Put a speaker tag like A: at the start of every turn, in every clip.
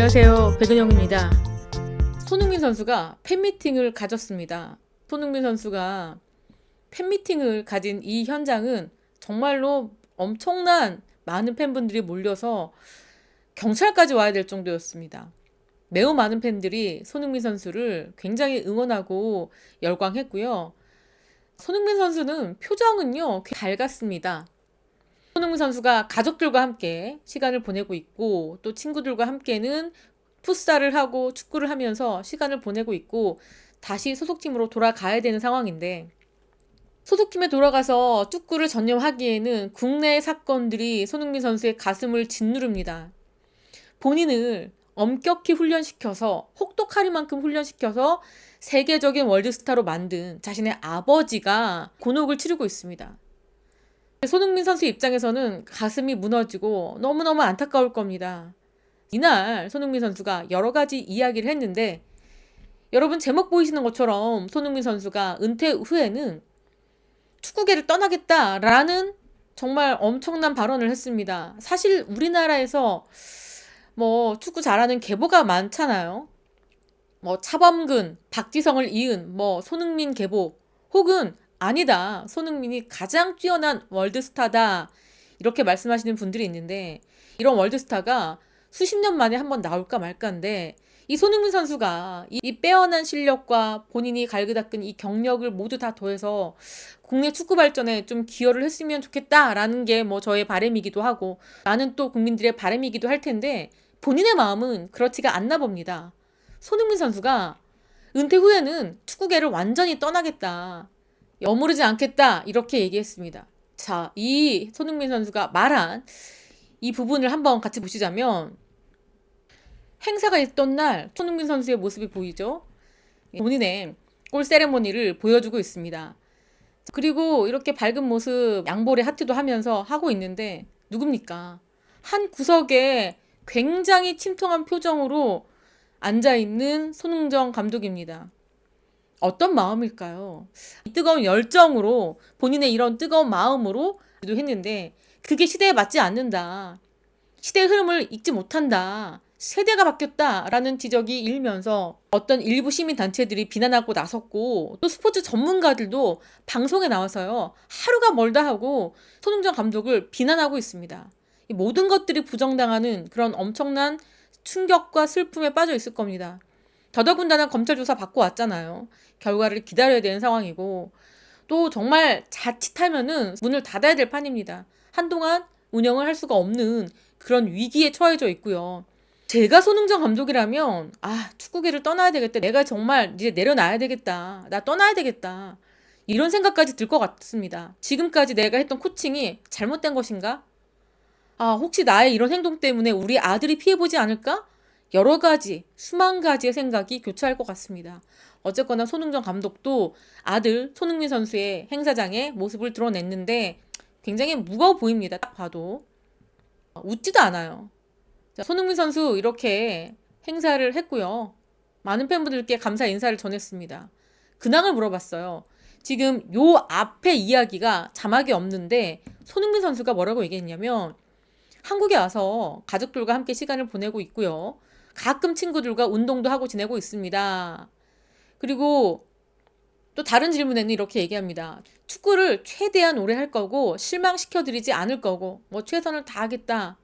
A: 안녕하세요. 백은영입니다. 손흥민 선수가 팬미팅을 가졌습니다. 손흥민 선수가 팬미팅을 가진 이 현장은 정말로 엄청난 많은 팬분들이 몰려서 경찰까지 와야 될 정도였습니다. 매우 많은 팬들이 손흥민 선수를 굉장히 응원하고 열광했고요. 손흥민 선수는 표정은요, 밝았습니다. 손흥민 선수가 가족들과 함께 시간을 보내고 있고 또 친구들과 함께는 풋살을 하고 축구를 하면서 시간을 보내고 있고 다시 소속팀으로 돌아가야 되는 상황인데 소속팀에 돌아가서 축구를 전념하기에는 국내 사건들이 손흥민 선수의 가슴을 짓누릅니다. 본인을 엄격히 훈련시켜서 혹독하리만큼 훈련시켜서 세계적인 월드스타로 만든 자신의 아버지가 곤혹을 치르고 있습니다. 손흥민 선수 입장에서는 가슴이 무너지고 너무너무 안타까울 겁니다. 이날 손흥민 선수가 여러 가지 이야기를 했는데 여러분 제목 보이시는 것처럼 손흥민 선수가 은퇴 후에는 축구계를 떠나겠다라는 정말 엄청난 발언을 했습니다. 사실 우리나라에서 축구 잘하는 계보가 많잖아요. 차범근, 박지성을 이은 손흥민 계보 혹은 아니다. 손흥민이 가장 뛰어난 월드스타다. 이렇게 말씀하시는 분들이 있는데 이런 월드스타가 수십 년 만에 한번 나올까 말까인데 이 손흥민 선수가 이 빼어난 실력과 본인이 갈그닦은 이 경력을 모두 다 더해서 국내 축구 발전에 좀 기여를 했으면 좋겠다라는 게 저의 바람이기도 하고 많은 또 국민들의 바람이기도 할 텐데 본인의 마음은 그렇지가 않나 봅니다. 손흥민 선수가 은퇴 후에는 축구계를 완전히 떠나겠다. 여무르지 않겠다 이렇게 얘기했습니다. 자, 이 손흥민 선수가 말한 이 부분을 한번 같이 보시자면 행사가 있던 날 손흥민 선수의 모습이 보이죠. 본인의 골 세레모니를 보여주고 있습니다. 그리고 이렇게 밝은 모습 양볼에 하트도 하면서 하고 있는데 누굽니까? 한 구석에 굉장히 침통한 표정으로 앉아있는 손흥정 감독입니다. 어떤 마음일까요? 이 뜨거운 열정으로 본인의 이런 뜨거운 마음으로 했는데 그게 시대에 맞지 않는다. 시대의 흐름을 읽지 못한다. 세대가 바뀌었다라는 지적이 일면서 어떤 일부 시민단체들이 비난하고 나섰고 또 스포츠 전문가들도 방송에 나와서요. 하루가 멀다 하고 손흥정 감독을 비난하고 있습니다. 이 모든 것들이 부정당하는 그런 엄청난 충격과 슬픔에 빠져 있을 겁니다. 더더군다나 검찰 조사 받고 왔잖아요. 결과를 기다려야 되는 상황이고 또 정말 자칫하면은 문을 닫아야 될 판입니다. 한동안 운영을 할 수가 없는 그런 위기에 처해져 있고요. 제가 손흥정 감독이라면 축구계를 떠나야 되겠다. 내가 정말 이제 내려놔야 되겠다. 나 떠나야 되겠다. 이런 생각까지 들 것 같습니다. 지금까지 내가 했던 코칭이 잘못된 것인가? 혹시 나의 이런 행동 때문에 우리 아들이 피해보지 않을까? 여러 가지, 수만 가지의 생각이 교차할 것 같습니다. 어쨌거나 손흥정 감독도 아들 손흥민 선수의 행사장에 모습을 드러냈는데 굉장히 무거워 보입니다. 딱 봐도. 웃지도 않아요. 자, 손흥민 선수 이렇게 행사를 했고요. 많은 팬분들께 감사 인사를 전했습니다. 근황을 물어봤어요. 지금 요 앞에 이야기가 자막이 없는데 손흥민 선수가 뭐라고 얘기했냐면 한국에 와서 가족들과 함께 시간을 보내고 있고요. 가끔 친구들과 운동도 하고 지내고 있습니다. 그리고 또 다른 질문에는 이렇게 얘기합니다. 축구를 최대한 오래 할 거고 실망시켜드리지 않을 거고 최선을 다하겠다.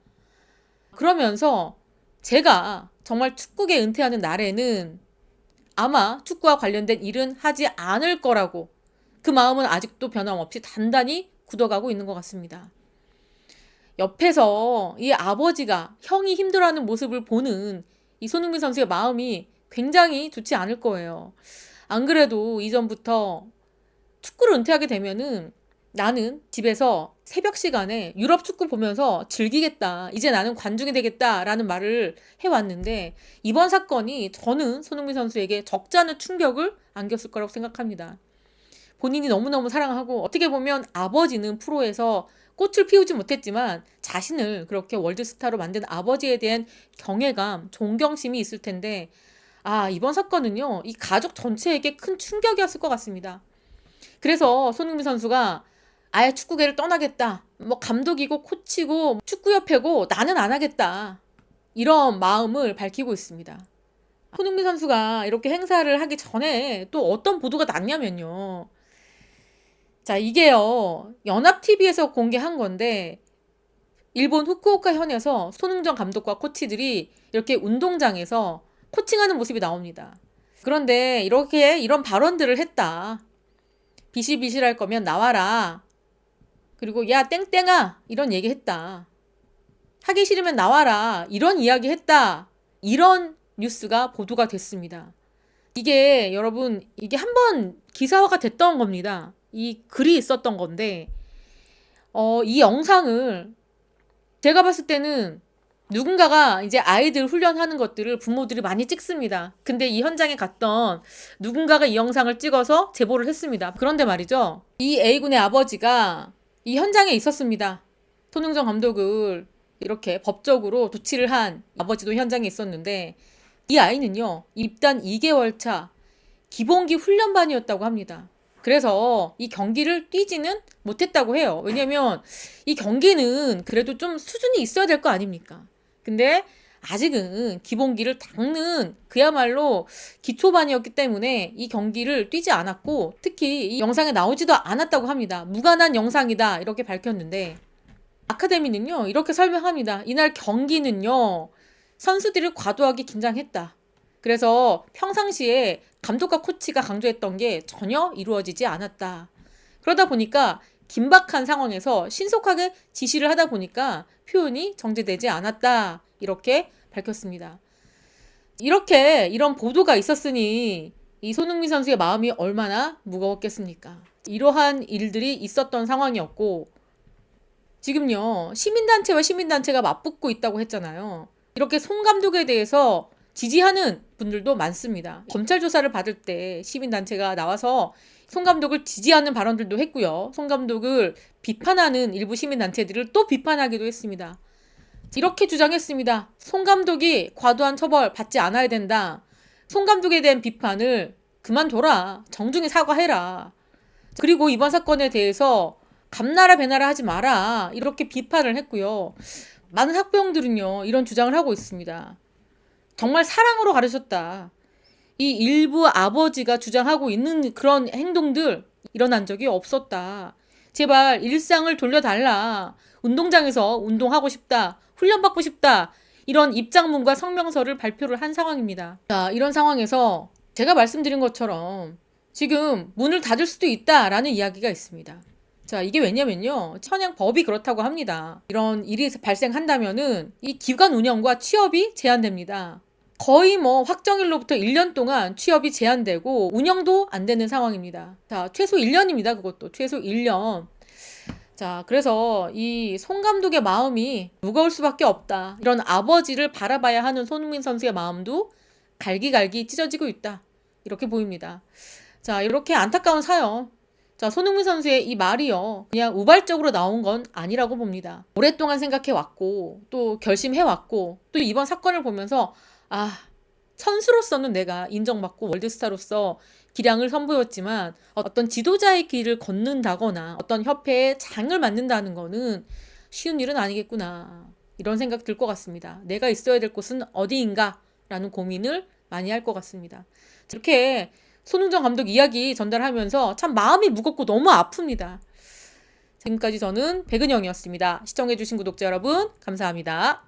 A: 그러면서 제가 정말 축구계 은퇴하는 날에는 아마 축구와 관련된 일은 하지 않을 거라고 그 마음은 아직도 변함없이 단단히 굳어가고 있는 것 같습니다. 옆에서 이 아버지가 형이 힘들어하는 모습을 보는 이 손흥민 선수의 마음이 굉장히 좋지 않을 거예요. 안 그래도 이전부터 축구를 은퇴하게 되면은 나는 집에서 새벽 시간에 유럽 축구 보면서 즐기겠다. 이제 나는 관중이 되겠다라는 말을 해왔는데 이번 사건이 저는 손흥민 선수에게 적지 않은 충격을 안겼을 거라고 생각합니다. 본인이 너무너무 사랑하고 어떻게 보면 아버지는 프로에서 꽃을 피우지 못했지만 자신을 그렇게 월드스타로 만든 아버지에 대한 경외감, 존경심이 있을 텐데 이번 사건은요. 이 가족 전체에게 큰 충격이었을 것 같습니다. 그래서 손흥민 선수가 아예 축구계를 떠나겠다. 감독이고 코치고 축구협회고 나는 안 하겠다. 이런 마음을 밝히고 있습니다. 손흥민 선수가 이렇게 행사를 하기 전에 또 어떤 보도가 났냐면요. 자, 이게요. 연합TV에서 공개한 건데 일본 후쿠오카 현에서 손흥정 감독과 코치들이 이렇게 운동장에서 코칭하는 모습이 나옵니다. 그런데 이렇게 이런 발언들을 했다. 비실비실할 거면 나와라. 그리고 야 땡땡아 이런 얘기 했다. 하기 싫으면 나와라. 이런 이야기 했다. 이런 뉴스가 보도가 됐습니다. 이게 여러분 이게 한번 기사화가 됐던 겁니다. 이 글이 있었던 건데 이 영상을 제가 봤을 때는 누군가가 이제 아이들 훈련하는 것들을 부모들이 많이 찍습니다. 근데 이 현장에 갔던 누군가가 이 영상을 찍어서 제보를 했습니다. 그런데 말이죠. 이 A군의 아버지가 이 현장에 있었습니다. 손흥정 감독을 이렇게 법적으로 조치를 한 아버지도 현장에 있었는데 이 아이는요. 입단 2개월 차 기본기 훈련반이었다고 합니다. 그래서 이 경기를 뛰지는 못했다고 해요. 왜냐면 이 경기는 그래도 좀 수준이 있어야 될 거 아닙니까? 근데 아직은 기본기를 닦는 그야말로 기초반이었기 때문에 이 경기를 뛰지 않았고 특히 이 영상에 나오지도 않았다고 합니다. 무관한 영상이다 이렇게 밝혔는데 아카데미는요 이렇게 설명합니다. 이날 경기는요 선수들이 과도하게 긴장했다. 그래서 평상시에 감독과 코치가 강조했던 게 전혀 이루어지지 않았다. 그러다 보니까 긴박한 상황에서 신속하게 지시를 하다 보니까 표현이 정제되지 않았다. 이렇게 밝혔습니다. 이렇게 이런 보도가 있었으니 이 손흥민 선수의 마음이 얼마나 무거웠겠습니까? 이러한 일들이 있었던 상황이었고 지금요 시민단체와 시민단체가 맞붙고 있다고 했잖아요. 이렇게 손 감독에 대해서 지지하는 분들도 많습니다. 검찰 조사를 받을 때 시민단체가 나와서 손 감독을 지지하는 발언들도 했고요. 손 감독을 비판하는 일부 시민단체들을 또 비판하기도 했습니다. 이렇게 주장했습니다. 손 감독이 과도한 처벌 받지 않아야 된다. 손 감독에 대한 비판을 그만둬라. 정중히 사과해라. 그리고 이번 사건에 대해서 감나라 배나라 하지 마라. 이렇게 비판을 했고요. 많은 학부형들은요. 이런 주장을 하고 있습니다. 정말 사랑으로 가르쳤다. 이 일부 아버지가 주장하고 있는 그런 행동들 일어난 적이 없었다. 제발 일상을 돌려달라. 운동장에서 운동하고 싶다. 훈련받고 싶다. 이런 입장문과 성명서를 발표를 한 상황입니다. 자, 이런 상황에서 제가 말씀드린 것처럼 지금 문을 닫을 수도 있다라는 이야기가 있습니다. 자, 이게 왜냐면요. 천양 법이 그렇다고 합니다. 이런 일이 발생한다면은 이 기관 운영과 취업이 제한됩니다. 거의 확정일로부터 1년 동안 취업이 제한되고 운영도 안 되는 상황입니다. 자, 최소 1년입니다. 그것도 최소 1년. 자, 그래서 이 손 감독의 마음이 무거울 수밖에 없다. 이런 아버지를 바라봐야 하는 손흥민 선수의 마음도 갈기갈기 찢어지고 있다. 이렇게 보입니다. 자, 이렇게 안타까운 사연. 자, 손흥민 선수의 이 말이요. 그냥 우발적으로 나온 건 아니라고 봅니다. 오랫동안 생각해왔고, 또 결심해왔고, 또 이번 사건을 보면서, 선수로서는 내가 인정받고 월드스타로서 기량을 선보였지만, 어떤 지도자의 길을 걷는다거나, 어떤 협회에 장을 맡는다는 거는 쉬운 일은 아니겠구나. 이런 생각 들 것 같습니다. 내가 있어야 될 곳은 어디인가? 라는 고민을 많이 할 것 같습니다. 이렇게 손흥정 감독 이야기 전달하면서 참 마음이 무겁고 너무 아픕니다. 지금까지 저는 백은영이었습니다. 시청해주신 구독자 여러분 감사합니다.